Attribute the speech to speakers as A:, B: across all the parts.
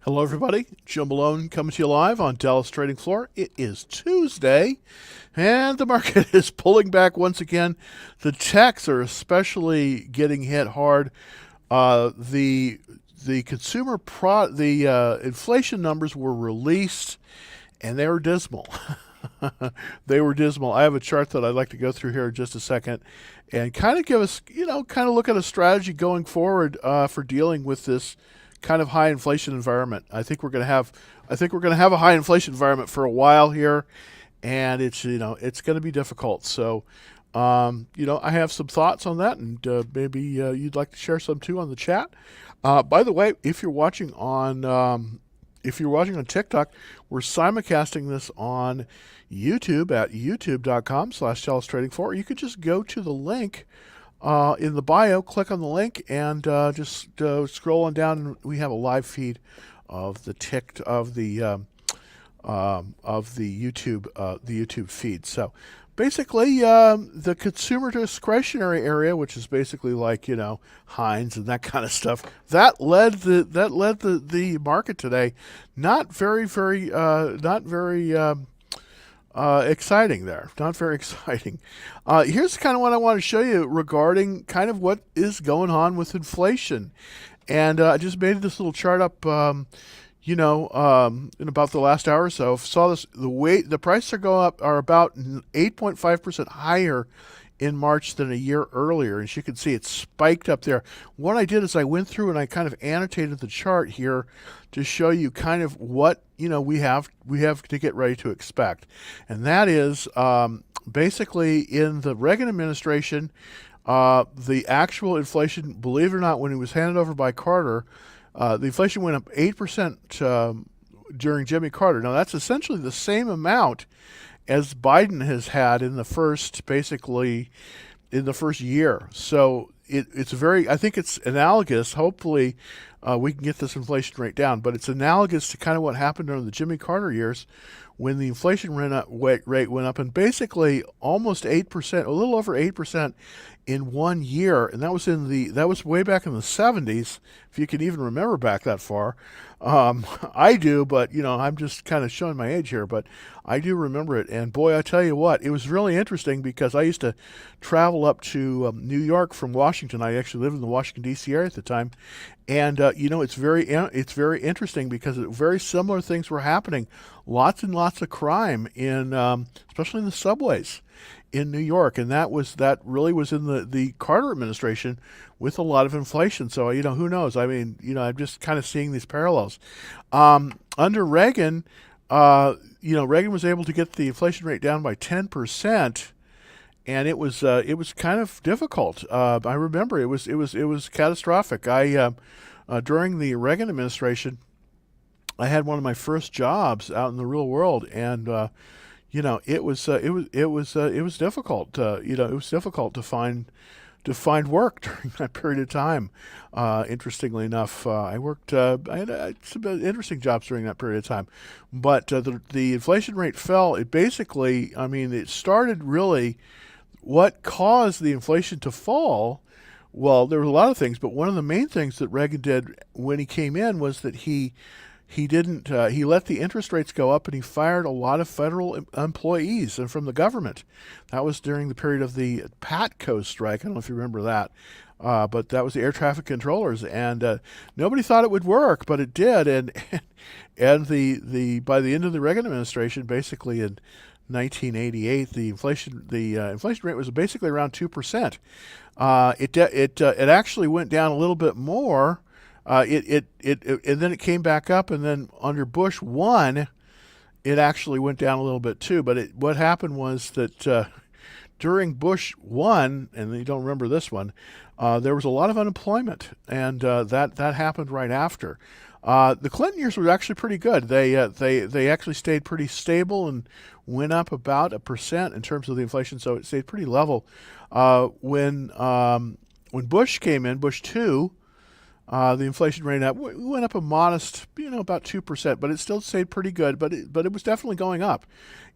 A: Hello, everybody. Jim Malone coming to you live on Dallas Trading Floor. It is Tuesday, and the market is pulling back once again. The techs are especially getting hit hard. The inflation numbers were released, and they were dismal. They were dismal. I have a chart that I'd like to go through here in just a second, and kind of give us, kind of look at a strategy going forward for dealing with this kind of high inflation environment. I think we're going to have a high inflation environment for a while here, and it's going to be difficult. So, I have some thoughts on that, and maybe you'd like to share some too on the chat. By the way, if you're watching on TikTok, we're simulcasting this on YouTube at youtube.com/TalesTradingFloor. You could just go to the link in the bio, click on the link, and just scroll on down. And we have a live feed of the YouTube feed. So basically, the consumer discretionary area, which is basically like Heinz and that kind of stuff, that led the market today. Not very exciting there. Not very exciting. Here's kind of what I want to show you regarding kind of what is going on with inflation. And I just made this little chart up, in about the last hour or so. Saw this, the prices are about 8.5% higher in March than a year earlier. As you can see, it spiked up there. What I did is I went through and I kind of annotated the chart here to show you kind of what we have to get ready to expect. And that is basically in the Reagan administration, the actual inflation, believe it or not, when it was handed over by Carter, the inflation went up 8% during Jimmy Carter. Now that's essentially the same amount as Biden has had in the first year. So I think it's analogous. Hopefully we can get this inflation rate down, but it's analogous to kind of what happened during the Jimmy Carter years when the inflation rate went up and basically almost 8%, a little over 8% in 1 year. And that was way back in the 70s, if you can even remember back that far. I do, but I'm just kind of showing my age here, but I do remember it. And boy, I tell you what, it was really interesting because I used to travel up to New York from Washington. I actually lived in the Washington, D.C. area at the time. And, it's very interesting because very similar things were happening. Lots and lots of crime especially in the subways in New York. And that really was in the Carter administration with a lot of inflation. So, who knows? I mean, I'm just kind of seeing these parallels. Under Reagan, Reagan was able to get the inflation rate down by 10%. And it was kind of difficult. I remember it was catastrophic. During the Reagan administration, I had one of my first jobs out in the real world, and it was difficult. It was difficult to find work during that period of time. Interestingly enough, I had some interesting jobs during that period of time. But the inflation rate fell. It started really. What caused the inflation to fall? Well, there were a lot of things, but one of the main things that Reagan did when he came in was that he let the interest rates go up, and he fired a lot of federal employees and from the government. That was during the period of the PATCO strike. I don't know if you remember that, but that was the air traffic controllers, and nobody thought it would work, but it did. And by the end of the Reagan administration, basically in 1988, the inflation rate was basically around 2%. It actually went down a little bit more. And then it came back up, and then under Bush 1, it actually went down a little bit too. But what happened was that during Bush 1, and you don't remember this one, there was a lot of unemployment, and that happened right after. The Clinton years were actually pretty good. They actually stayed pretty stable and went up about 1% in terms of the inflation, so it stayed pretty level. When Bush came in, Bush 2, the inflation rate went up a modest, about 2%, but it still stayed pretty good. But it was definitely going up.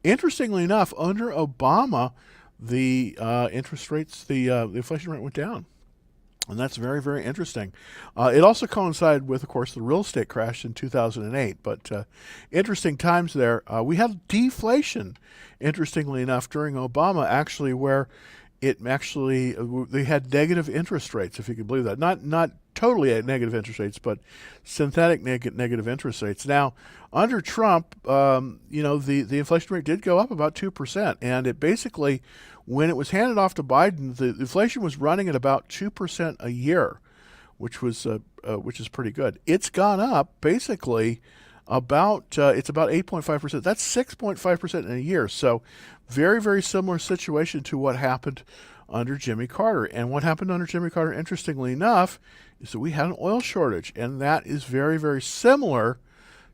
A: Interestingly enough, under Obama, the interest rates, the inflation rate went down. And that's very, very interesting. It also coincided with, of course, the real estate crash in 2008. But interesting times there. We had deflation, interestingly enough, during Obama, actually, where it actually they had negative interest rates, if you can believe that. Not totally at negative interest rates, but synthetic negative interest rates. Now, under Trump, the inflation rate did go up about 2%, and it basically, when it was handed off to Biden, the inflation was running at about 2% a year, which is pretty good. It's gone up basically it's about 8.5%. That's 6.5% in a year. So very, very similar situation to what happened under Jimmy Carter. And what happened under Jimmy Carter, interestingly enough, is that we had an oil shortage, and that is very, very similar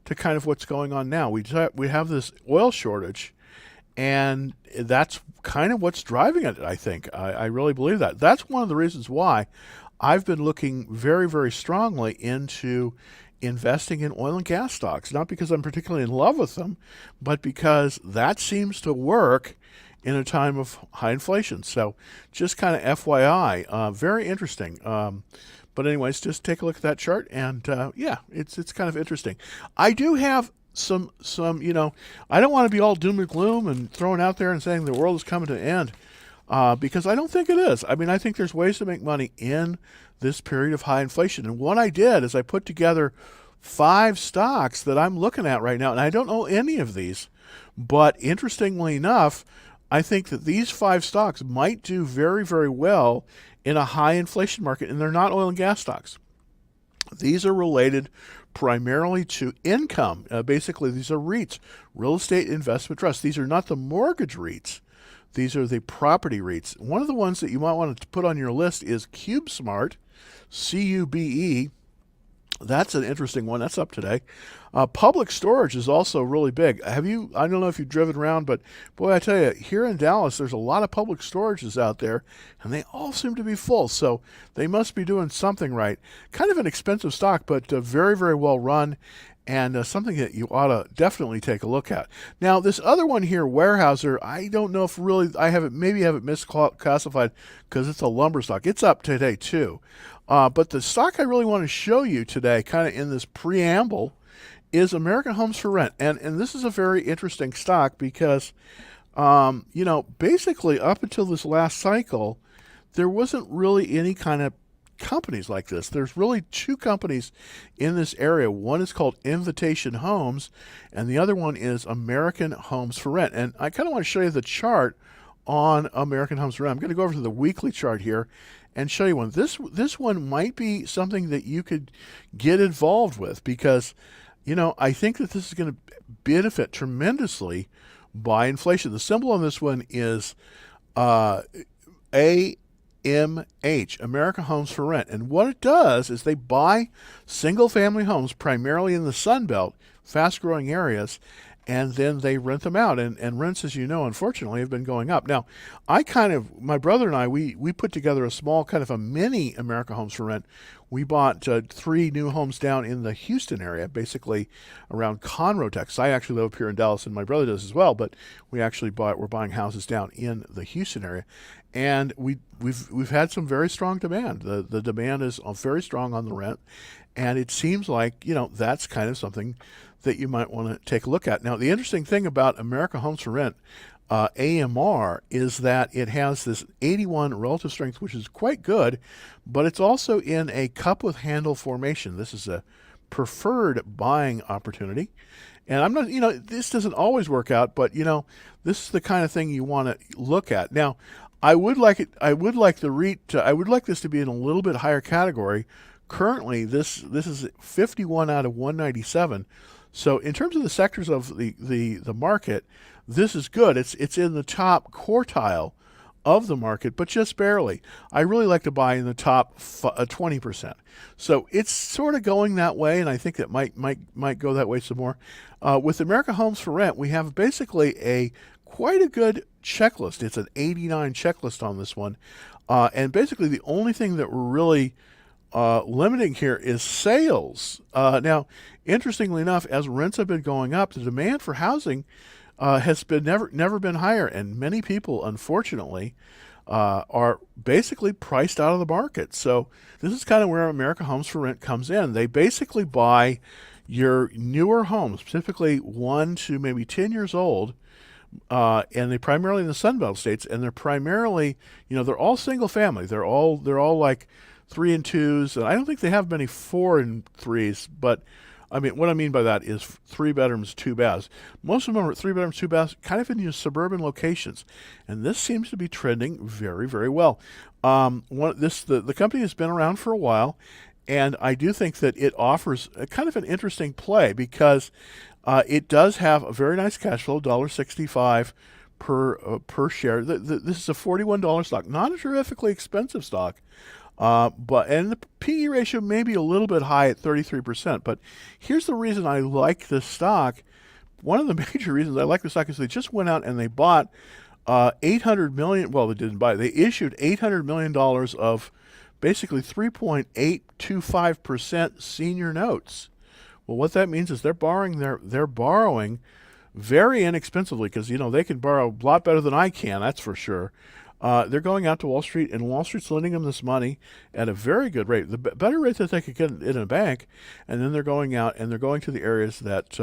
A: to kind of what's going on now. We have this oil shortage, and that's kind of what's driving it, I think. I really believe that. That's one of the reasons why I've been looking very, very strongly into investing in oil and gas stocks, not because I'm particularly in love with them, but because that seems to work in a time of high inflation. So just kind of FYI, very interesting. But anyways, just take a look at that chart, and it's kind of interesting. I do have some I don't want to be all doom and gloom and throwing out there and saying the world is coming to an end, because I don't think it is. I mean, I think there's ways to make money in this period of high inflation. And what I did is I put together 5 stocks that I'm looking at right now, and I don't know any of these, but interestingly enough, I think that these 5 stocks might do very, very well in a high inflation market, and they're not oil and gas stocks. These are related primarily to income. Basically, these are REITs, real estate investment trusts. These are not the mortgage REITs. These are the property REITs. One of the ones that you might want to put on your list is CubeSmart, CUBE. That's an interesting one. That's up today. Public storage is also really big. I don't know if you've driven around, but boy, I tell you, here in Dallas, there's a lot of public storages out there, and they all seem to be full. So they must be doing something right. Kind of an expensive stock, but very, very well run, and something that you ought to definitely take a look at. Now, this other one here, Weyerhaeuser, I don't know if really I have it misclassified because it's a lumber stock. It's up today too. But the stock I really want to show you today, kind of in this preamble, is American Homes for Rent. And this is a very interesting stock because, basically up until this last cycle, there wasn't really any kind of companies like this. There's really 2 companies in this area. One is called Invitation Homes, and the other one is American Homes for Rent. And I kind of want to show you the chart on American Homes for Rent. I'm going to go over to the weekly chart here and show you one. This one might be something that you could get involved with because, I think that this is going to benefit tremendously by inflation. The symbol on this one is AMH, American Homes for Rent. And what it does is they buy single-family homes primarily in the Sun Belt, fast-growing areas, and then they rent them out. And rents, as you know, unfortunately, have been going up. Now, my brother and I, we put together a small kind of a mini America Homes for Rent. We bought 3 new homes down in the Houston area, basically around Conroe, Texas. I actually live up here in Dallas, and my brother does as well, but we're buying houses down in the Houston area. And we've had some very strong demand. The demand is very strong on the rent, and it seems like, that's kind of something that you might want to take a look at. Now, the interesting thing about America Homes for Rent, AMR, is that it has this 81 relative strength, which is quite good, but it's also in a cup with handle formation. This is a preferred buying opportunity. And I'm not, this doesn't always work out, but, this is the kind of thing you want to look at. Now, I would like the REIT, I would like this to be in a little bit higher category. Currently, this is 51 out of 197. So in terms of the sectors of the market, this is good. It's in the top quartile of the market, but just barely. I really like to buy in the top 20%. So it's sort of going that way, and I think that might go that way some more. With America Homes for Rent, we have basically quite a good checklist. It's an 89 checklist on this one, and basically the only thing that we're really limiting here is sales. Now, interestingly enough, as rents have been going up, the demand for housing has been never been higher, and many people, unfortunately, are basically priced out of the market. So this is kind of where America Homes for Rent comes in. They basically buy your newer homes, typically 1 to maybe 10 years old, and they primarily in the Sun Belt states, and they're primarily, they're all single family. They're all like 3 and 2s, and I don't think they have many 4 and 3s, but I mean, what I mean by that is 3 bedrooms, 2 baths. Most of them are 3 bedrooms, 2 baths, kind of in your suburban locations, and this seems to be trending very, very well. The company has been around for a while, and I do think that it offers a kind of an interesting play because it does have a very nice cash flow, $1.65 per share. This is a $41 stock, not a terrifically expensive stock. And the PE ratio may be a little bit high at 33%. But here's the reason I like this stock. One of the major reasons I like the stock is they just went out and they bought $800 million. Well, they didn't buy. They issued $800 million of basically 3.825% senior notes. Well, what that means is they're borrowing very inexpensively because they can borrow a lot better than I can. That's for sure. They're going out to Wall Street, and Wall Street's lending them this money at a very good rate, the better rate that they could get in a bank. And then they're going out and they're going to the areas that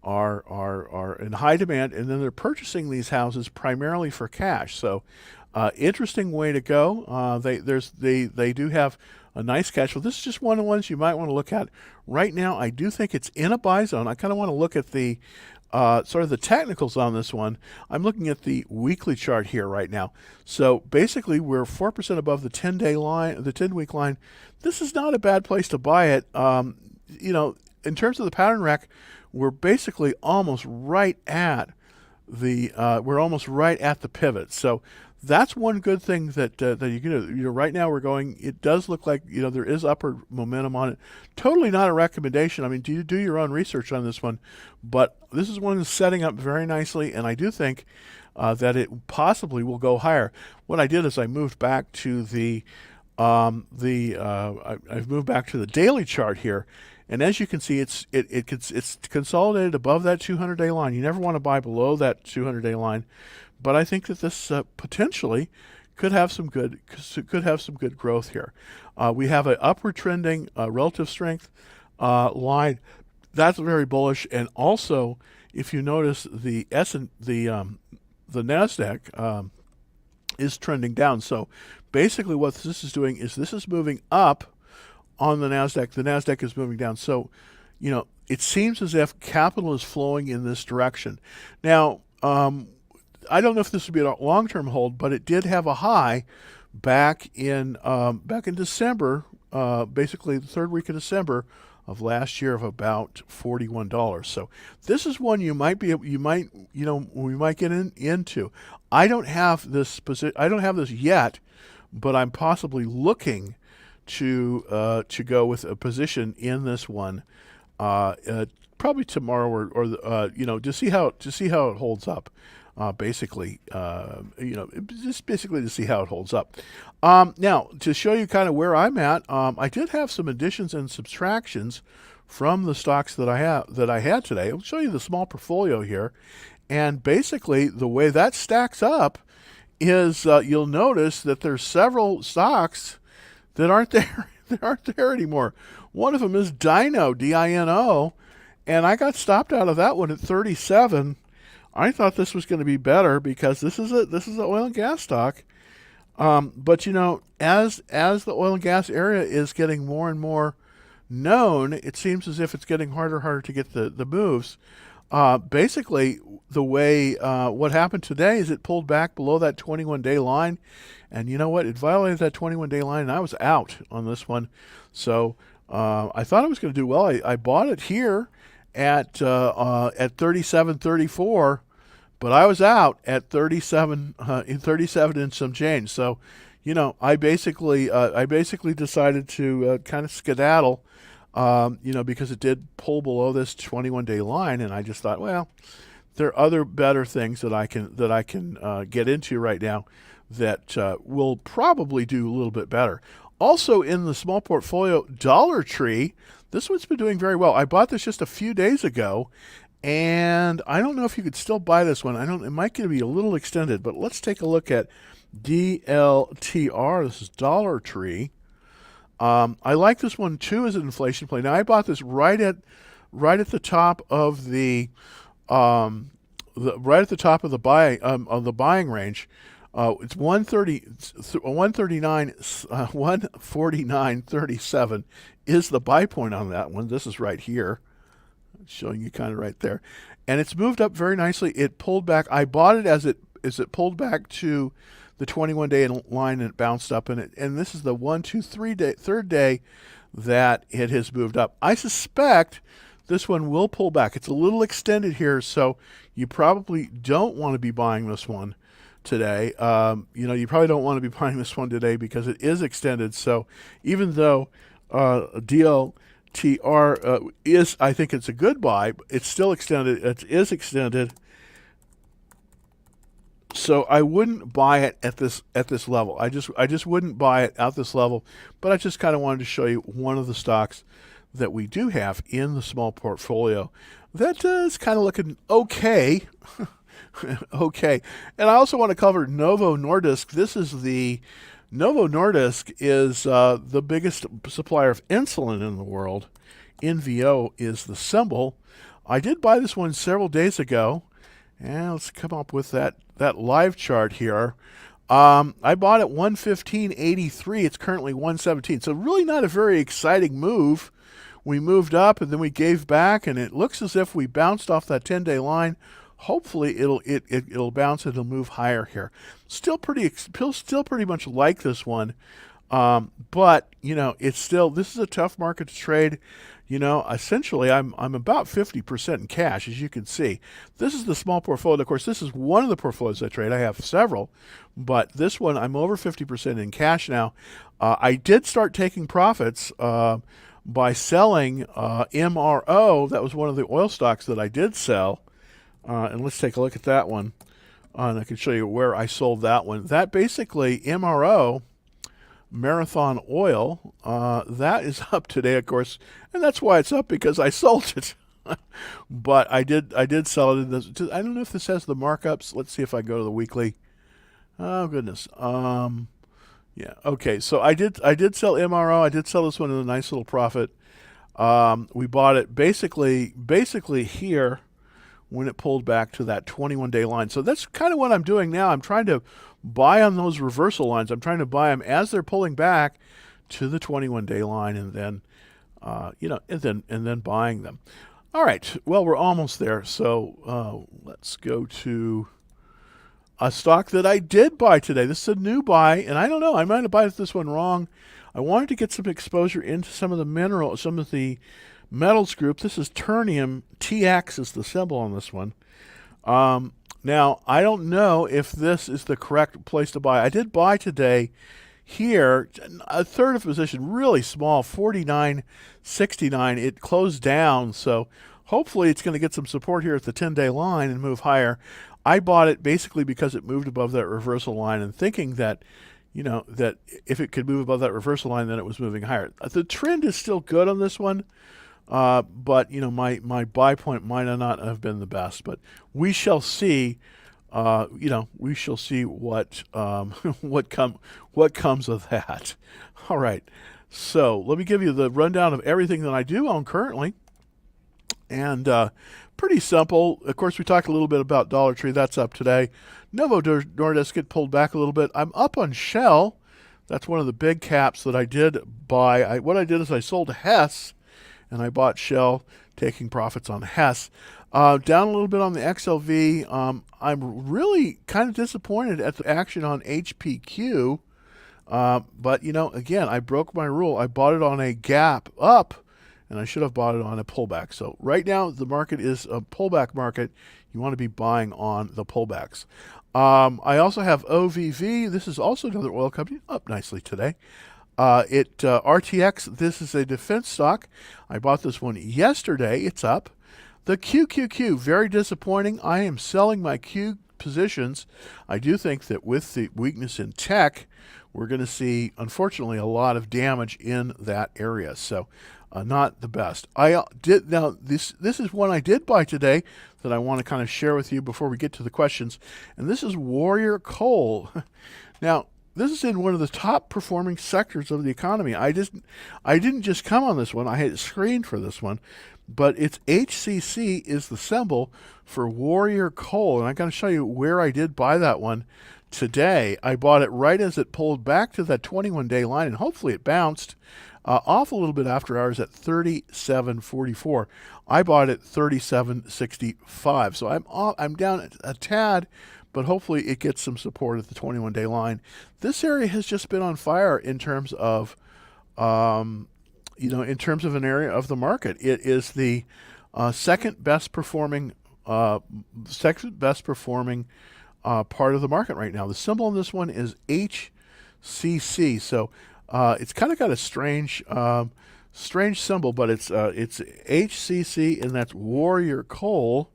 A: are in high demand, and then they're purchasing these houses primarily for cash. So, interesting way to go. They do have a nice cash flow. This is just one of the ones you might want to look at right now. I do think it's in a buy zone. I kind of want to look at the sort of the technicals on this one. I'm looking at the weekly chart here right now. So basically, we're 4% above the 10-day line, the 10-week line. This is not a bad place to buy it. In terms of the pattern rack, we're basically almost right at the pivot. So that's one good thing that you can do. Right now we're going. It does look like there is upward momentum on it. Totally not a recommendation. I mean, do your own research on this one, but this is one that's setting up very nicely, and I do think that it possibly will go higher. What I did is I moved back to I've moved back to the daily chart here. And as you can see, it's consolidated above that 200-day line. You never want to buy below that 200-day line, but I think that this potentially could have some good growth here. We have an upward trending relative strength line that's very bullish, and also if you notice the Nasdaq is trending down. So basically, what this is doing is this is moving up. On the Nasdaq is moving down. So, it seems as if capital is flowing in this direction. Now, I don't know if this would be a long-term hold, but it did have a high back in December, basically the third week of December of last year of about $41. So this is one we might get into. I don't have this yet, but I'm possibly looking to go with a position in this one, probably tomorrow or to see how it holds up. Just basically to see how it holds up. Now to show you kind of where I'm at, I did have some additions and subtractions from the stocks that I had today. I'll show you the small portfolio here, and basically the way that stacks up is you'll notice that there's several stocks that aren't there anymore. One of them is Dino, D-I-N-O, and I got stopped out of that one at 37. I thought this was going to be better because this is an oil and gas stock. But as the oil and gas area is getting more and more known, it seems as if it's getting harder and harder to get the moves. Basically, the way what happened today is it pulled back below that 21-day line, and you know what? It violated that 21-day line, and I was out on this one. So I thought I was going to do well. I bought it here at 37.34, but I was out at 37 and some change. So I basically decided to kind of skedaddle. Because it did pull below this 21-day line, and I just thought, well, there are other better things that I can get into right now that will probably do a little bit better. Also, in the small portfolio, Dollar Tree, this one's been doing very well. I bought this just a few days ago, And I don't know if you could still buy this one. It might be a little extended, but let's take a look at DLTR. This is Dollar Tree. I like this one too as an inflation play. Now I bought this right at the top of the buying range. It's 149.37 is the buy point on that one. This is right here, showing you kind of right there, and it's moved up very nicely. It pulled back. I bought it as it pulled back to the 21-day line, and it bounced up, and this is the third day that it has moved up. I suspect this one will pull back. It's a little extended here, so you probably don't want to be buying this one today. You probably don't want to be buying this one today because it is extended. So even though DLTR is, I think it's a good buy, it's still extended. It is extended. So I wouldn't buy it at this level. I just wouldn't buy it at this level. But I just kind of wanted to show you one of the stocks that we do have in the small portfolio that is kind of looking okay. Okay. And I also want to cover Novo Nordisk. Novo Nordisk is the biggest supplier of insulin in the world. NVO is the symbol. I did buy this one several days ago. And let's come up with that live chart here. I bought it 115.83. It's currently 117. So really not a very exciting move. We moved up and then we gave back, and it looks as if we bounced off that 10-day line. Hopefully it'll bounce and it'll move higher here. Still pretty much like this one. But this is a tough market to trade. Essentially I'm about 50% in cash, as you can see. This is the small portfolio. Of course, this is one of the portfolios I trade. I have several, but this one I'm over 50% in cash now. I did start taking profits by selling MRO. That was one of the oil stocks that I did sell. And let's take a look at that one. And I can show you where I sold that one. That basically, MRO, Marathon Oil, that is up today, of course. And that's why it's up, because I sold it. But I did sell it. I don't know if this has the markups. Let's see if I go to the weekly. Oh, goodness. Yeah. Okay. So I did sell MRO. I did sell this one at a nice little profit. We bought it basically here when it pulled back to that 21-day line. So that's kind of what I'm doing now. I'm trying to buy on those reversal lines. I'm trying to buy them as they're pulling back to the 21-day line, and then, and then buying them. All right. Well, we're almost there. So let's go to a stock that I did buy today. This is a new buy, and I don't know. I might have bought this one wrong. I wanted to get some exposure into some of the metals group. This is Ternium. TX is the symbol on this one. Now, I don't know if this is the correct place to buy. I did buy today here, a third of a position, really small, 49.69. It closed down, so hopefully it's going to get some support here at the 10-day line and move higher. I bought it basically because it moved above that reversal line, and thinking that, that if it could move above that reversal line, then it was moving higher. The trend is still good on this one. But my buy point might not have been the best, but we shall see. We shall see what comes of that. All right. So let me give you the rundown of everything that I do own currently, and pretty simple. Of course, we talked a little bit about Dollar Tree. That's up today. Novo Nordisk, it pulled back a little bit. I'm up on Shell. That's one of the big caps that I did buy. What I did is I sold Hess, and I bought Shell, taking profits on Hess. Down a little bit on the XLV. I'm really kind of disappointed at the action on HPQ. But, again, I broke my rule. I bought it on a gap up, and I should have bought it on a pullback. So right now, the market is a pullback market. You want to be buying on the pullbacks. I also have OVV. This is also another oil company, up nicely today. RTX, this is a defense stock. I bought this one yesterday. It's up. The QQQ, very disappointing. I am selling my positions. I do think that with the weakness in tech, we're going to see, unfortunately, a lot of damage in that area. So not the best. This is one I did buy today that I want to kind of share with you before we get to the questions. And this is Warrior Coal. Now, this is in one of the top performing sectors of the economy. I didn't just come on this one. I had it screened for this one. But it's HCC is the symbol for Warrior Coal. And I'm going to show you where I did buy that one today. I bought it right as it pulled back to that 21-day line, and hopefully it bounced off a little bit after hours at 37.44. I bought it 37.65. So I'm down a tad, but hopefully it gets some support at the 21-day line. This area has just been on fire in terms of in terms of an area of the market. It is the second best performing part of the market right now. The symbol on this one is HCC. So it's kind of got a strange symbol, but it's HCC, and that's Warrior Coal.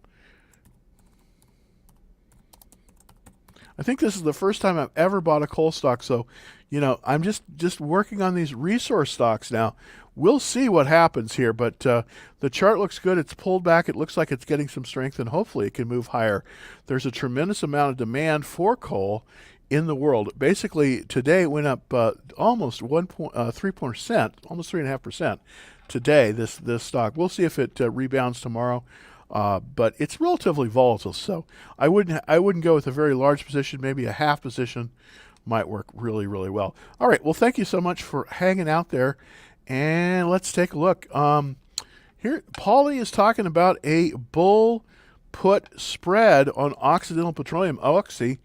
A: I think this is the first time I've ever bought a coal stock. So, I'm just working on these resource stocks now. We'll see what happens here, but the chart looks good. It's pulled back. It looks like it's getting some strength, and hopefully it can move higher. There's a tremendous amount of demand for coal in the world. Basically, today it went up almost 3%, almost 3.5% today, this stock. We'll see if it rebounds tomorrow. But it's relatively volatile, so I wouldn't go with a very large position. Maybe a half position might work really, really well. All right, well, thank you so much for hanging out there, and let's take a look. Here, Paulie is talking about a bull put spread on Occidental Petroleum, Oxy,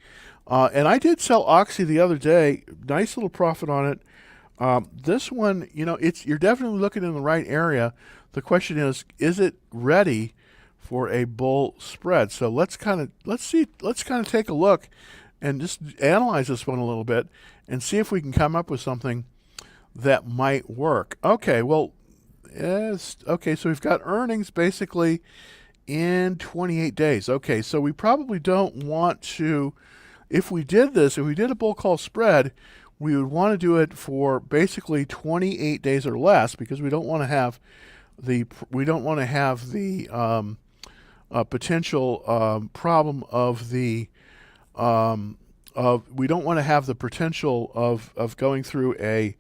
A: and I did sell Oxy the other day. Nice little profit on it. This one, you're definitely looking in the right area. The question is it ready for a bull spread? So let's kind of take a look and just analyze this one a little bit and see if we can come up with something that might work. Okay, well, so we've got earnings basically in 28 days. Okay, so we probably don't want to, if we did a bull call spread, we would want to do it for basically 28 days or less, because we don't want to have the potential problem of the we don't want to have the potential of going through a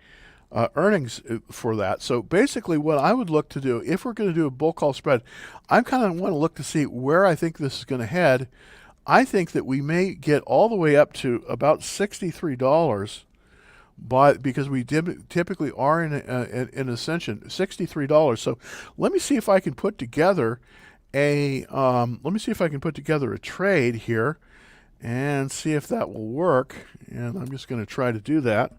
A: earnings for that. So basically what I would look to do, if we're going to do a bull call spread, I kind of want to look to see where I think this is going to head. I think that we may get all the way up to about $63 because we typically are in an ascension, $63. So let me see if I can put together a trade here and see if that will work. And I'm just going to try to do that.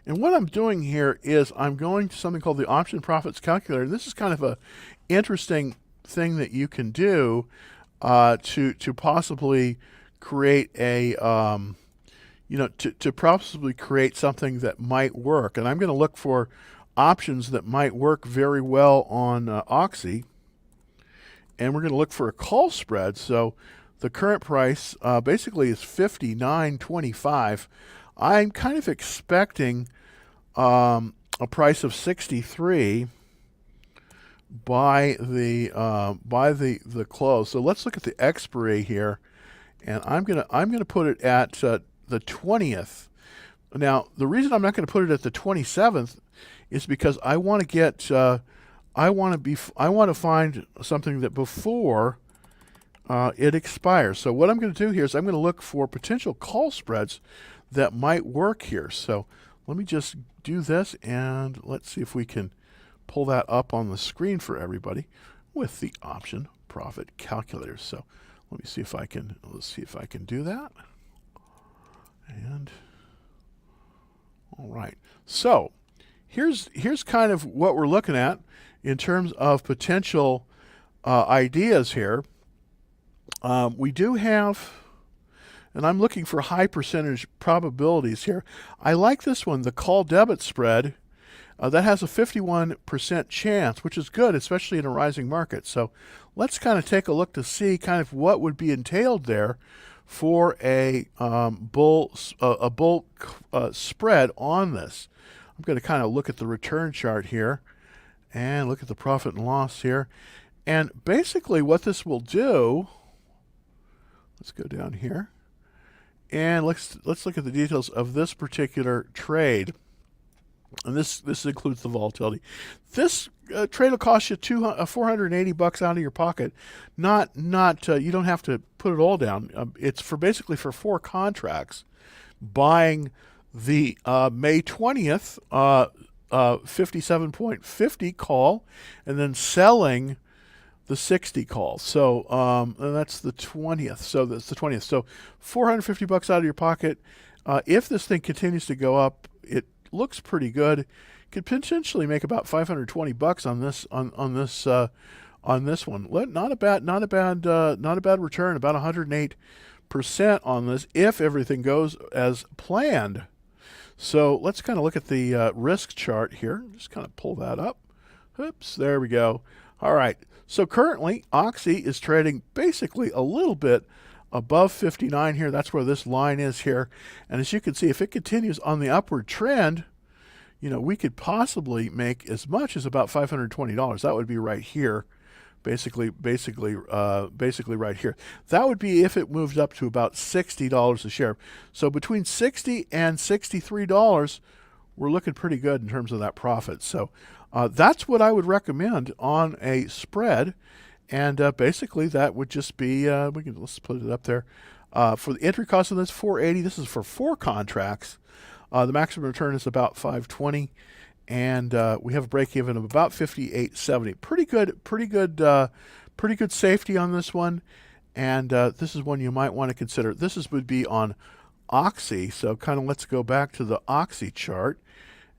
A: And what I'm doing here is I'm going to something called the option profits calculator. This is kind of a interesting thing that you can do to possibly create a to possibly create something that might work. And I'm going to look for options that might work very well on Oxy. And we're going to look for a call spread. So the current price basically is $59.25. I'm kind of expecting a price of 63 by the close. So let's look at the expiry here, and I'm gonna put it at the 20th. Now the reason I'm not going to put it at the 27th is because I want to get I want to find something that before it expires. So what I'm going to do here is I'm going to look for potential call spreads that might work here. So let me just do this, and let's see if we can pull that up on the screen for everybody with the option profit calculator. So let's see if I can do that. And all right. So here's kind of what we're looking at in terms of potential ideas here. We do have, and I'm looking for high percentage probabilities here. I like this one, the call debit spread. that has a 51% chance, which is good, especially in a rising market. So let's kind of take a look to see kind of what would be entailed there for a bulk spread on this. I'm going to kind of look at the return chart here and look at the profit and loss here. And basically what this will do, let's go down here, and let's look at the details of this particular trade. And this includes the volatility. This trade will cost you $480 out of your pocket. Not you don't have to put it all down. It's basically for 4 contracts, buying the May 20th 57.50 call, and then selling the 60 call. So and that's the 20th. So that's the 20th. So $450 out of your pocket. If this thing continues to go up, it looks pretty good. Could potentially make about $520 on this one. Not a bad return. About 108% on this if everything goes as planned. So let's kind of look at the risk chart here. Just kind of pull that up. Oops, there we go. All right. So currently, Oxy is trading basically a little bit above 59 here. That's where this line is here. And as you can see, if it continues on the upward trend, we could possibly make as much as about $520. That would be right here. Basically right here. That would be if it moved up to about $60 a share. So between $60 and $63, we're looking pretty good in terms of that profit. So that's what I would recommend on a spread. And basically that would just be, let's put it up there. For the entry cost of this, $480. This is for 4 contracts. The maximum return is about $520. And we have a break even of about $58.70. Pretty good safety on this one. And this is one you might want to consider. This would be on Oxy. So kind of let's go back to the Oxy chart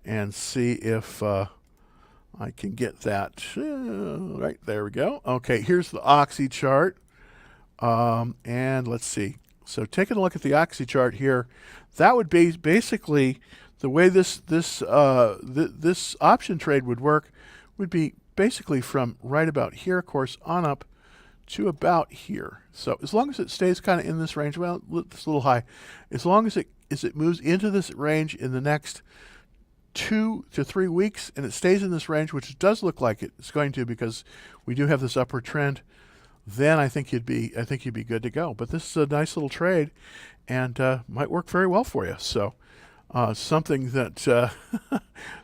A: and see if I can get that. Right, there we go. Okay, here's the Oxy chart. And let's see. So taking a look at the Oxy chart here, that would be basically the way this option trade would work would be basically from right about here, of course, on up to about here. So as long as it stays kind of in this range, well, it's a little high. As long as it moves into this range in the next 2 to 3 weeks, and it stays in this range, which it does look like it's going to because we do have this upward trend, then I think you'd be good to go. But this is a nice little trade, and might work very well for you. So. Something that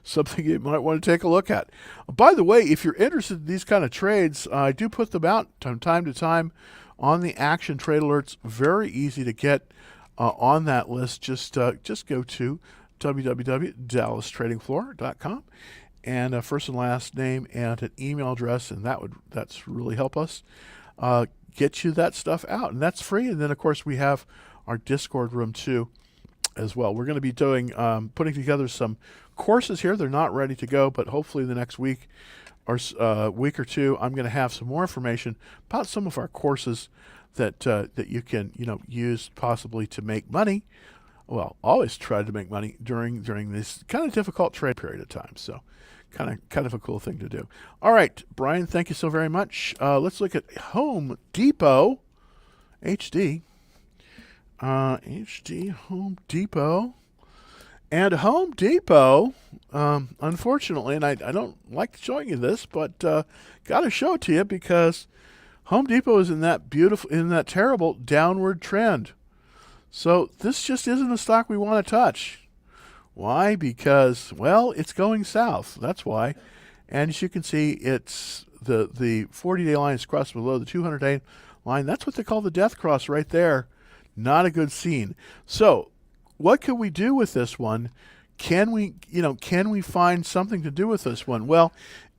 A: something you might want to take a look at. By the way, if you're interested in these kind of trades, I do put them out from time to time on the action trade alerts. Very easy to get on that list. Just go to www.dallastradingfloor.com and first and last name and an email address, and that's really help us get you that stuff out, and that's free. And then of course we have our Discord room too. As well. We're going to be doing putting together some courses here. They're not ready to go, but hopefully the next week or week or two, I'm going to have some more information about some of our courses that you can use possibly to make money. Well, always try to make money during this kind of difficult trade period of time. So kind of a cool thing to do. All right, Brian, thank you so very much. Let's look at Home Depot HD. HD Home Depot. And Home Depot, unfortunately, and I don't like showing you this, but got to show it to you because Home Depot is in that terrible downward trend. So this just isn't a stock we want to touch. Why? Because, well, it's going south. That's why. And as you can see, it's the 40-day line is crossed below the 200-day line. That's what they call the death cross right there. Not a good scene. So what can we do with this one? Can we find something to do with this one? Well,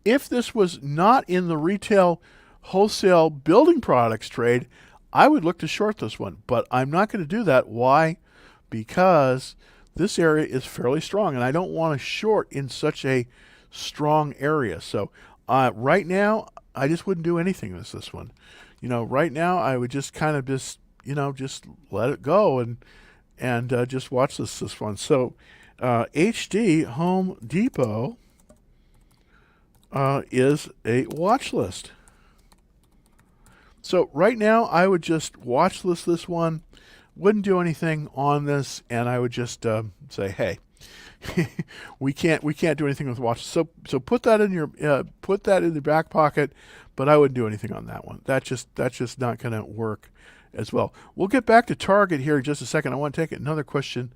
A: if this was not in the retail wholesale building products trade, I would look to short this one, but I'm not going to do that. Why? Because this area is fairly strong, and I don't want to short in such a strong area. So right now, I just wouldn't do anything with this one. Right now, I would just kind of just let it go and just watch this one. So HD Home Depot, is a watch list. So right now, I would just watch list this one, wouldn't do anything on this, and I would just say, hey, we can't do anything with watches. So put that in your back pocket, but I wouldn't do anything on that one. That's just not going to work as well. We'll get back to Target here in just a second. I want to take another question.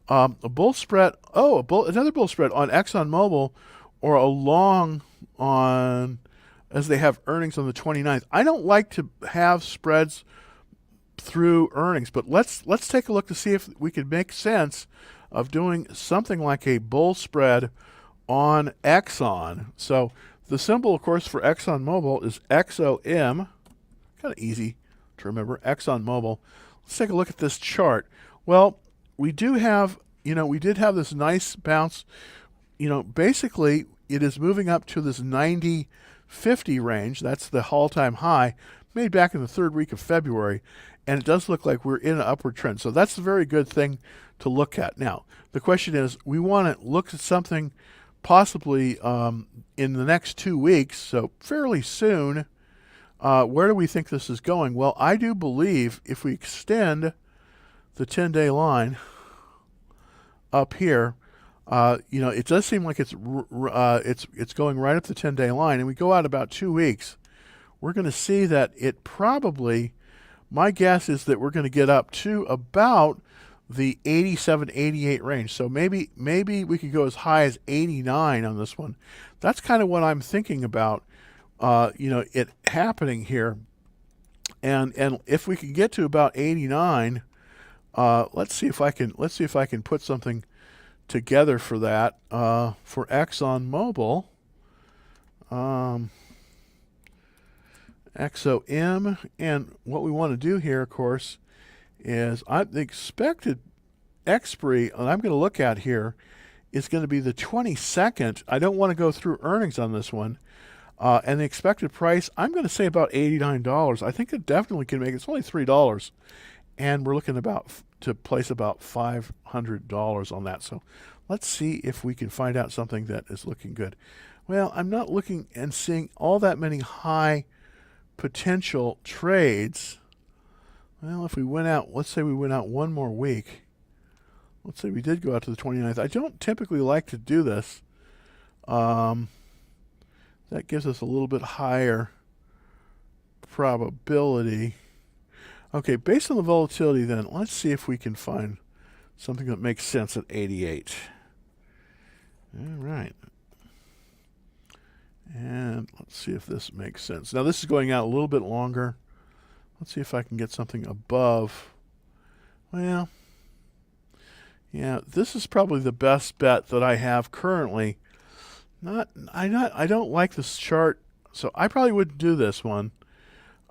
A: A bull spread. Another bull spread on ExxonMobil, or a long on, as they have earnings on the 29th. I don't like to have spreads through earnings, but let's take a look to see if we could make sense of doing something like a bull spread on Exxon. So the symbol, of course, for ExxonMobil is XOM. Kind of easy to remember, ExxonMobil. Let's take a look at this chart. Well, we did have this nice bounce. Basically, it is moving up to this 90-50 range. That's the all-time high made back in the third week of February. And it does look like we're in an upward trend. So that's a very good thing to look at. Now, the question is, we want to look at something possibly in the next 2 weeks, so fairly soon. Where do we think this is going? Well, I do believe if we extend the 10-day line up here, it does seem like it's going right up the 10-day line, and we go out about 2 weeks, we're going to see that it probably, my guess is that we're going to get up to about the 87, 88 range. So maybe we could go as high as 89 on this one. That's kind of what I'm thinking about, it happening here. And if we can get to about 89, let's see if I can put something together for that, for ExxonMobil. XOM, and what we want to do here, of course, is the expected expiry, and I'm going to look at here, is going to be the 22nd. I don't want to go through earnings on this one. And the expected price, I'm going to say about $89. I think it definitely can make it. It's only $3. And we're looking to place about $500 on that. So let's see if we can find out something that is looking good. Well, I'm not looking and seeing all that many high potential trades. Well, if we went out, let's say we went out one more week. Let's say we did go out to the 29th. I don't typically like to do this. That gives us a little bit higher probability. Okay, based on the volatility then, let's see if we can find something that makes sense at 88. All right. And let's see if this makes sense. Now, this is going out a little bit longer. Let's see if I can get something above. Well, yeah, this is probably the best bet that I have currently. I don't like this chart, so I probably wouldn't do this one.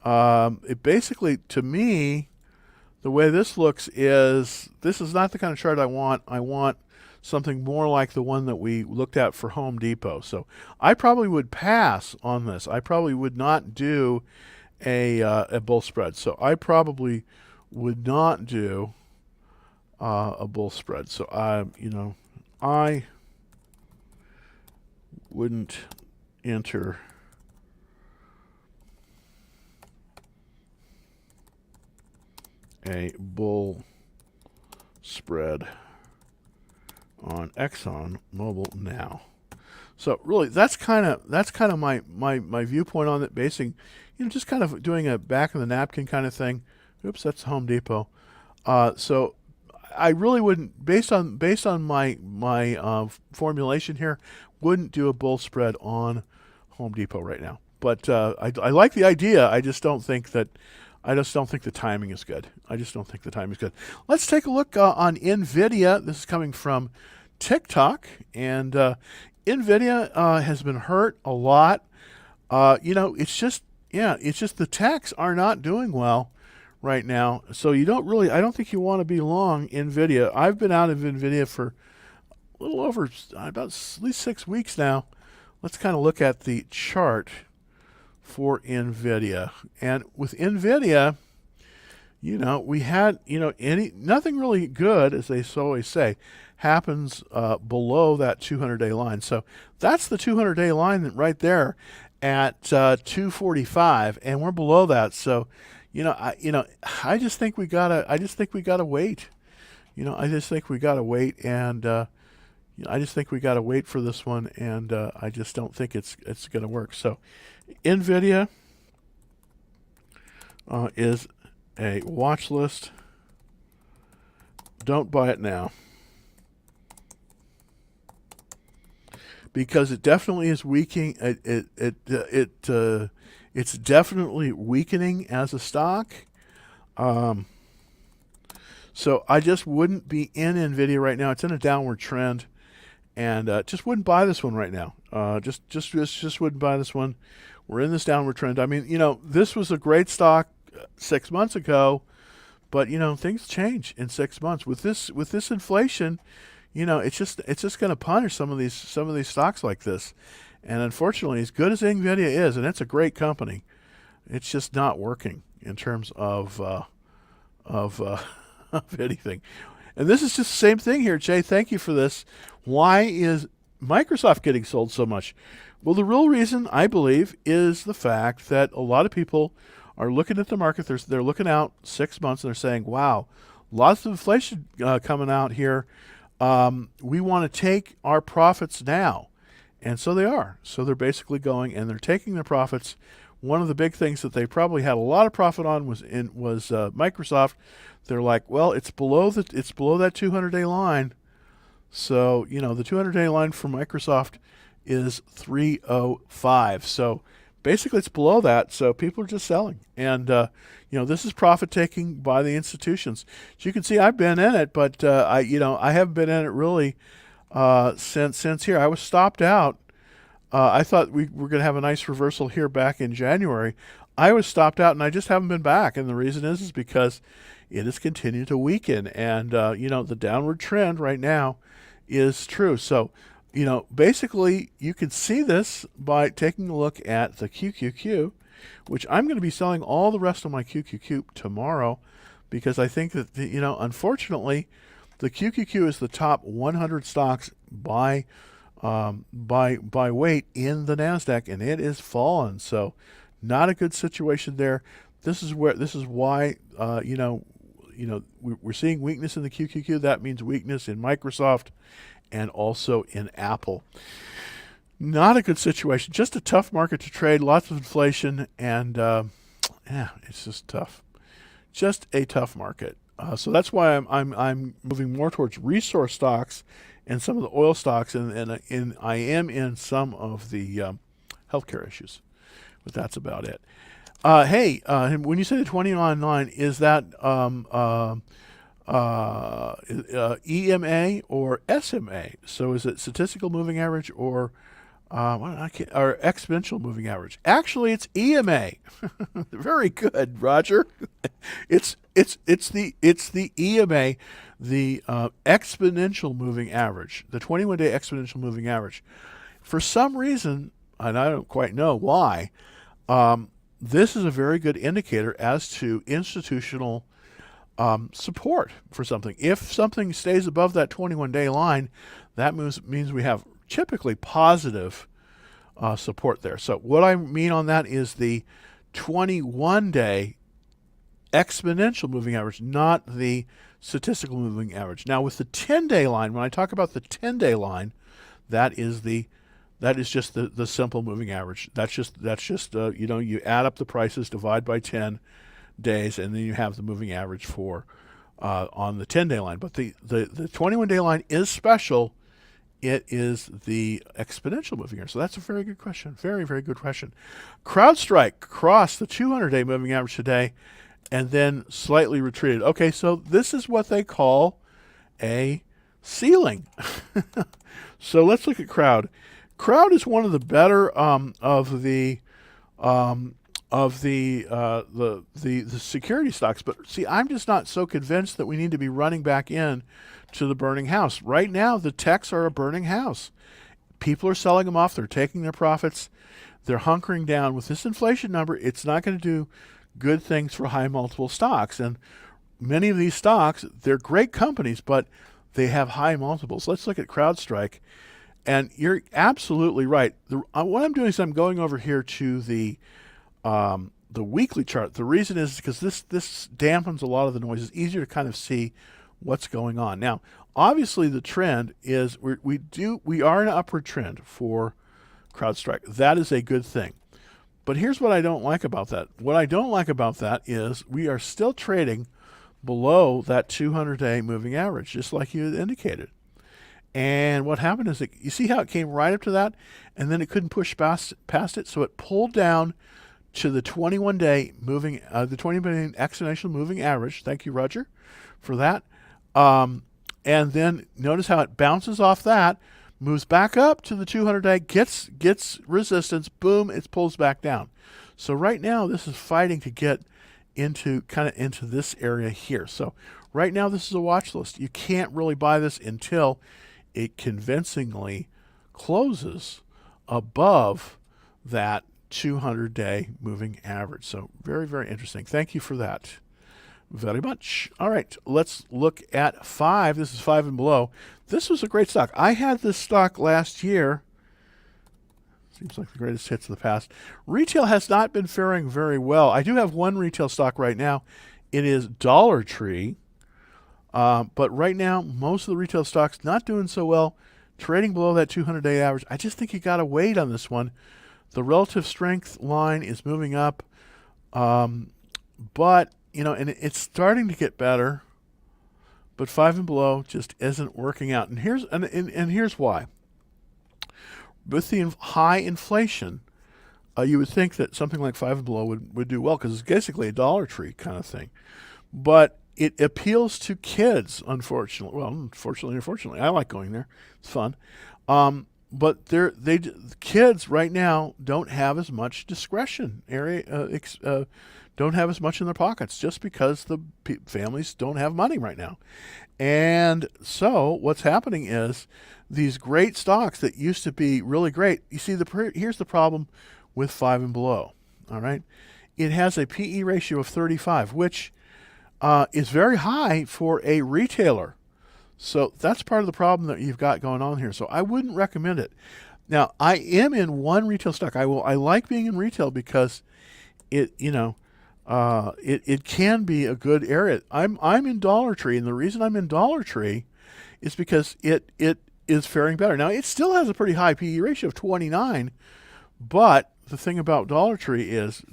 A: It basically, to me, the way this looks is, this is not the kind of chart I want. I want something more like the one that we looked at for Home Depot. So I probably would pass on this. I probably would not do a bull spread. So I probably would not do a bull spread. So I wouldn't enter a bull spread on ExxonMobil now. So really, that's kind of my viewpoint on it. Basing, just kind of doing a back of the napkin kind of thing. Oops, that's Home Depot. So I really wouldn't, based on my formulation here, wouldn't do a bull spread on Home Depot right now. But I like the idea. I just don't think the timing is good. Let's take a look on Nvidia. This is coming from TikTok, and Nvidia has been hurt a lot. It's just the techs are not doing well right now. So I don't think you want to be long Nvidia. I've been out of Nvidia for a little over about at least 6 weeks now. Let's kind of look at the chart for Nvidia. And with Nvidia, we had, nothing really good, as they always say, happens below that 200-day line. So that's the 200-day line right there at 245, and we're below that. So, I just think we gotta wait. I just think we gotta wait, and I just think we gotta wait for this one, and I just don't think it's gonna work. So, Nvidia is a watch list. Don't buy it now, because it definitely is weakening. It's definitely weakening as a stock. So I just wouldn't be in Nvidia right now. It's in a downward trend, and just wouldn't buy this one right now. Just wouldn't buy this one. We're in this downward trend. I mean, this was a great stock 6 months ago, but things change in 6 months with this inflation. It's just going to punish some of these stocks like this. And unfortunately, as good as Nvidia is, and it's a great company, it's just not working in terms of of anything. And this is just the same thing here, Jay. Thank you for this. Why is Microsoft getting sold so much? Well, the real reason, I believe, is the fact that a lot of people are looking at the market. They're looking out 6 months, and they're saying, wow, lots of inflation coming out here. We want to take our profits now. And so they are. So they're basically going and they're taking their profits. One of the big things that they probably had a lot of profit on was Microsoft. They're like, well, it's below that 200-day line. So, the 200-day line for Microsoft is 305. So basically it's below that. So people are just selling. And, this is profit taking by the institutions. So you can see I've been in it, but I haven't been in it really since here. I was stopped out. I thought we were going to have a nice reversal here back in January. I was stopped out, and I just haven't been back. And the reason is because it has continued to weaken. And, the downward trend right now is true. So, basically you can see this by taking a look at the QQQ, which I'm going to be selling all the rest of my QQQ tomorrow, because I think that, unfortunately, the QQQ is the top 100 stocks by weight in the Nasdaq, and it is fallen. So, not a good situation there. This is why we're seeing weakness in the QQQ. That means weakness in Microsoft and also in Apple. Not a good situation. Just a tough market to trade. Lots of inflation, and it's just tough. Just a tough market. So that's why I'm moving more towards resource stocks and some of the oil stocks, and I am in some of the healthcare issues, but that's about it. Hey, when you say the 20 is that EMA or SMA? So is it statistical moving average or or exponential moving average? Actually, it's EMA. Very good, Roger. It's the EMA, the exponential moving average, the 21-day exponential moving average. For some reason, and I don't quite know why, this is a very good indicator as to institutional support for something. If something stays above that 21-day line, that means we have typically positive support there. So what I mean on that is the 21-day exponential moving average, not the statistical moving average. Now with the 10-day line, when I talk about the 10-day line, that is just the simple moving average. That's just you add up the prices, divide by 10 days, and then you have the moving average for on the 10-day line. But the 21-day line is special. It is the exponential moving average. So that's a very good question. Very, very good question. Crowdstrike crossed the 200-day moving average today and then slightly retreated. Okay, so this is what they call a ceiling. So let's look at Crowd. Crowd is one of the better of the security stocks. But see, I'm just not so convinced that we need to be running back in to the burning house. Right now, the techs are a burning house. People are selling them off. They're taking their profits. They're hunkering down. With this inflation number, it's not going to do good things for high multiple stocks. And many of these stocks, they're great companies, but they have high multiples. Let's look at CrowdStrike. And you're absolutely right. What I'm doing is I'm going over here to the weekly chart. The reason is because this dampens a lot of the noise. It's easier to kind of see what's going on. Now, obviously, the trend is we are in an upward trend for CrowdStrike. That is a good thing. But here's what I don't like about that. What I don't like about that is we are still trading below that 200-day moving average, just like you had indicated. And what happened is you see how it came right up to that, and then it couldn't push past it, so it pulled down to the 21-day moving, the 20-day exponential moving average. Thank you, Roger, for that. And then notice how it bounces off that, moves back up to the 200-day, gets resistance, boom, it pulls back down. So right now, this is fighting to get into this area here. So right now, this is a watch list. You can't really buy this until it convincingly closes above that 200-day moving average. So very, very interesting. Thank you for that very much. All right, let's look at 5. This is 5 and below. This was a great stock. I had this stock last year. Seems like the greatest hits of the past. Retail has not been faring very well. I do have one retail stock right now. It is Dollar Tree. But right now, most of the retail stocks not doing so well, trading below that 200-day average. I just think you got to wait on this one. The relative strength line is moving up, but and it's starting to get better. But 5 and below just isn't working out, and here's why. With the high inflation, you would think that something like 5 and below would do well because it's basically a Dollar Tree kind of thing, but it appeals to kids, unfortunately. Well, unfortunately, I like going there. It's fun. But kids right now don't have as much discretionary, don't have as much in their pockets just because the families don't have money right now. And so what's happening is these great stocks that used to be really great, you see, here's the problem with 5 and below, all right? It has a PE ratio of 35, which is very high for a retailer. So that's part of the problem that you've got going on here. So I wouldn't recommend it. Now, I am in one retail stock. I like being in retail because it can be a good area. I'm in Dollar Tree, and the reason I'm in Dollar Tree is because it is faring better. Now, it still has a pretty high PE ratio of 29, but the thing about Dollar Tree is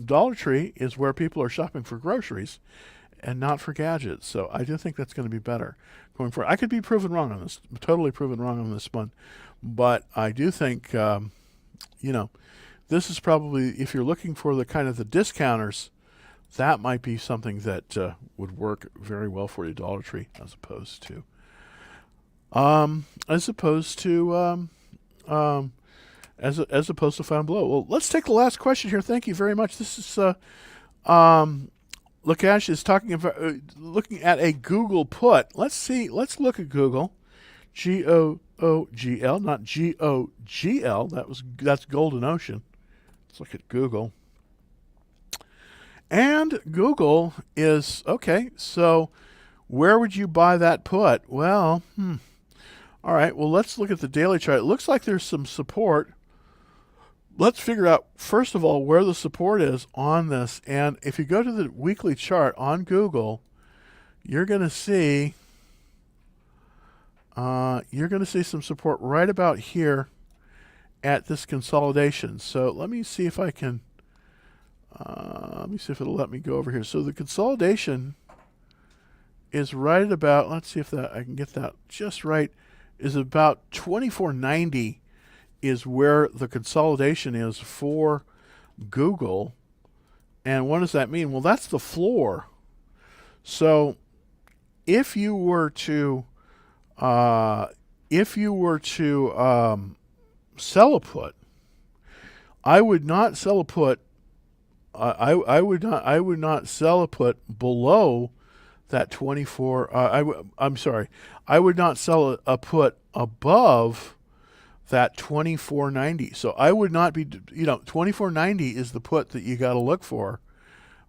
A: where people are shopping for groceries and not for gadgets. So I do think that's going to be better going forward. I could be proven wrong on this, totally proven wrong on this one, but I do think, this is probably, if you're looking for the kind of the discounters, that might be something that would work very well for you, Dollar Tree, as opposed to 5 and below. Well, let's take the last question here. Thank you very much. This is Lukash is talking about looking at a Google put. Let's look at Google, Googl, not GOGL. That's Golden Ocean. Let's look at Google. And Google is okay. So, where would you buy that put? Well, all right. Well, let's look at the daily chart. It looks like there's some support. Let's figure out, first of all, where the support is on this. And if you go to the weekly chart on Google, you're going to see some support right about here at this consolidation. So let me see if I can, let me see if it'll let me go over here. So the consolidation is right at about, let's see if I can get that just right, is about 2490 is where the consolidation is for Google. And what does that mean? Well, that's the floor. So if you were to sell a put, I would not sell a put. I would not sell a put below that 24. I'm sorry. I would not sell a put above that 2490. So I would not be, 2490 is the put that you got to look for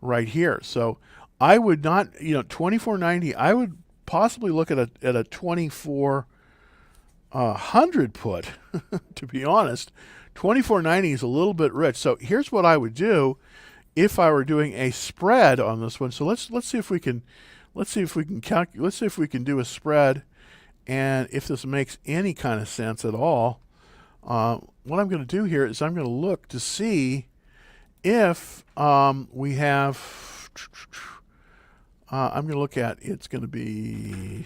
A: right here. So I would not, 24.90. I would possibly look at a 2400 put. To be honest, 24.90 is a little bit rich. So here's what I would do if I were doing a spread on this one. So let's see if we can do a spread, and if this makes any kind of sense at all. What I'm going to do here is I'm going to look to see if we have. I'm going to look at, it's going to be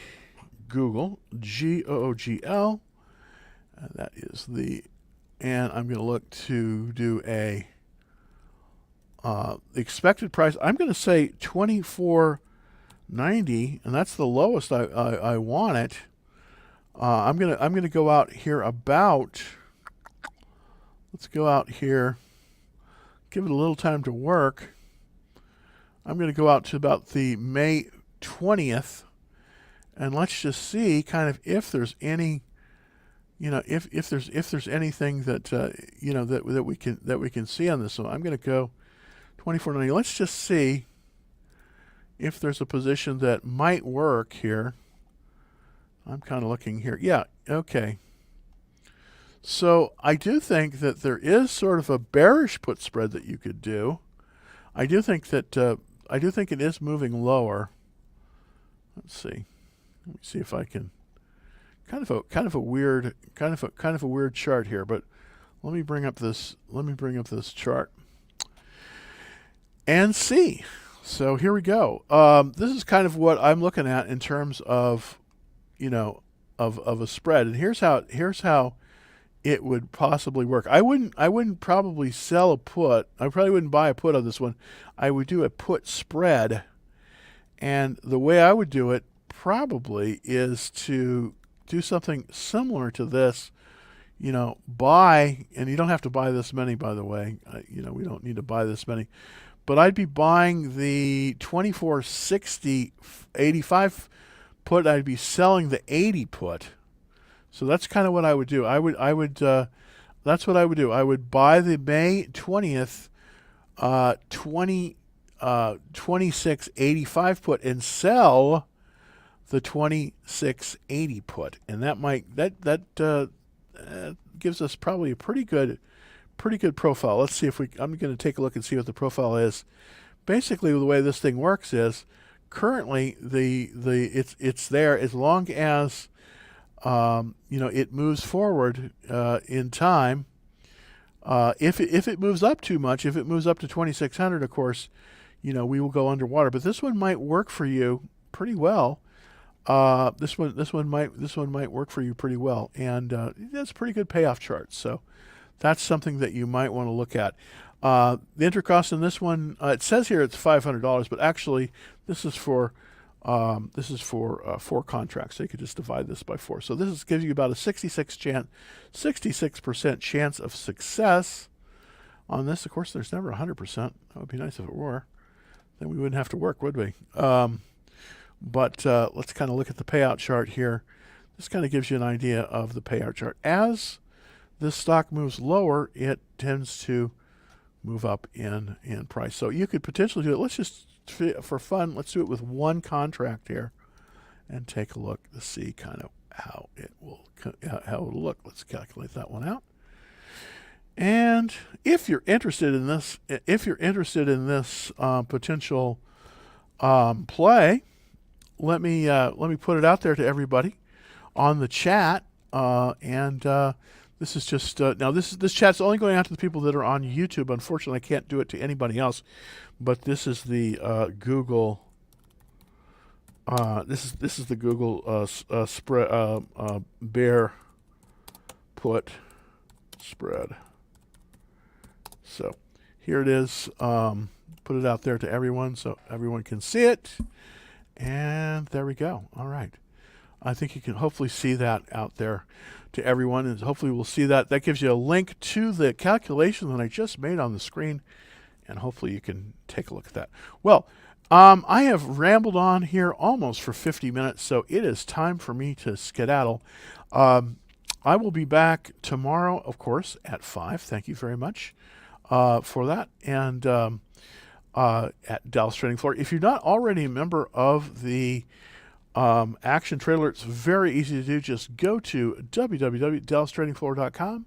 A: Google, Googl. That is and I'm going to look to do a expected price. I'm going to say 24.90, and that's the lowest I want it. I'm gonna go out here about. Let's go out here. Give it a little time to work. I'm going to go out to about the May 20th, and let's just see kind of if there's any, if there's anything that that we can see on this one. I'm going to go 24.90. Let's just see if there's a position that might work here. I'm kind of looking here. Yeah, okay. So I do think that there is sort of a bearish put spread that you could do. I do think that it is moving lower. Let's see. Let me see if I can. Kind of a weird chart here, but let me bring up this chart and see. So here we go. This is kind of what I'm looking at in terms of, of a spread. And here's how it would possibly work. I wouldn't probably sell a put. I probably wouldn't buy a put on this one. I would do a put spread. And the way I would do it probably is to do something similar to this. Buy, and you don't have to buy this many, by the way. We don't need to buy this many. But I'd be buying the 24.60.85 put. I'd be selling the 80 put. So that's kind of what I would do. That's what I would do. I would buy the May 20th 26.85 put and sell the 26.80 put, and that gives us probably a pretty good profile. Let's see if I'm going to take a look and see what the profile is. Basically, the way this thing works is currently it's there as long as it moves forward in time. If it moves up too much, if it moves up to 2600, of course, we will go underwater. But this one might work for you pretty well. This one might work for you pretty well, and it's a pretty good payoff chart. So that's something that you might want to look at. The intercost in this one, it says here it's $500, but actually this is for 4 contracts. So you could just divide this by 4. So this gives you about a 66% chance of success on this. Of course, there's never 100%. That would be nice if it were. Then we wouldn't have to work, would we? But let's kind of look at the payout chart here. This kind of gives you an idea of the payout chart. As this stock moves lower, it tends to move up in price. So you could potentially do it. Let's just, for fun, let's do it with one contract here and take a look to see kind of how it'll look. Let's calculate that one out. And if you're interested in this, potential play, let me put it out there to everybody on the chat. This is just now this chat's only going out to the people that are on YouTube. Unfortunately, I can't do it to anybody else. But this is the Google. This is the Google spread bear put spread. So here it is. Put it out there to everyone so everyone can see it. And there we go. All right. I think you can hopefully see that out there to everyone, and hopefully we'll see that. That gives you a link to the calculation that I just made on the screen, and hopefully you can take a look at that. Well, I have rambled on here almost for 50 minutes, so it is time for me to skedaddle. I will be back tomorrow, of course, at 5. Thank you very much for that. And at Dallas Trading Floor. If you're not already a member of the Action Trailer, it's very easy to do. Just go to www.dallastradingfloor.com,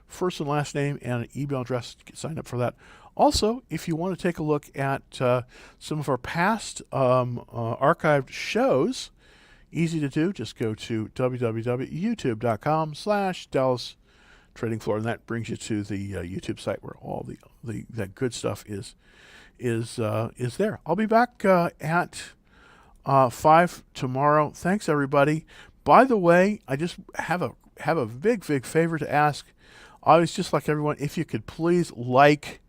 A: first and last name and an email address. Sign up for that. Also, if you want to take a look at some of our past archived shows, easy to do. Just go to www.youtube.com/Dallas Trading Floor, and that brings you to the YouTube site where all that good stuff is there. I'll be back at 5 tomorrow. Thanks, everybody. By the way, I just have a big favor to ask. Always, just like everyone, if you could please like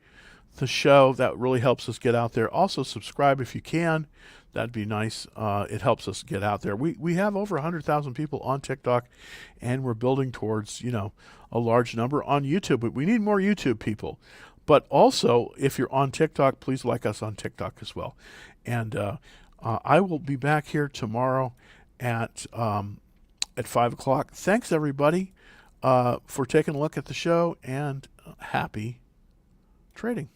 A: the show, that really helps us get out there. Also, subscribe if you can. That'd be nice. It helps us get out there. We have over 100,000 people on TikTok, and we're building towards, a large number on YouTube. But we need more YouTube people. But also, if you're on TikTok, please like us on TikTok as well. And I will be back here tomorrow at 5 o'clock. Thanks, everybody, for taking a look at the show, and happy trading.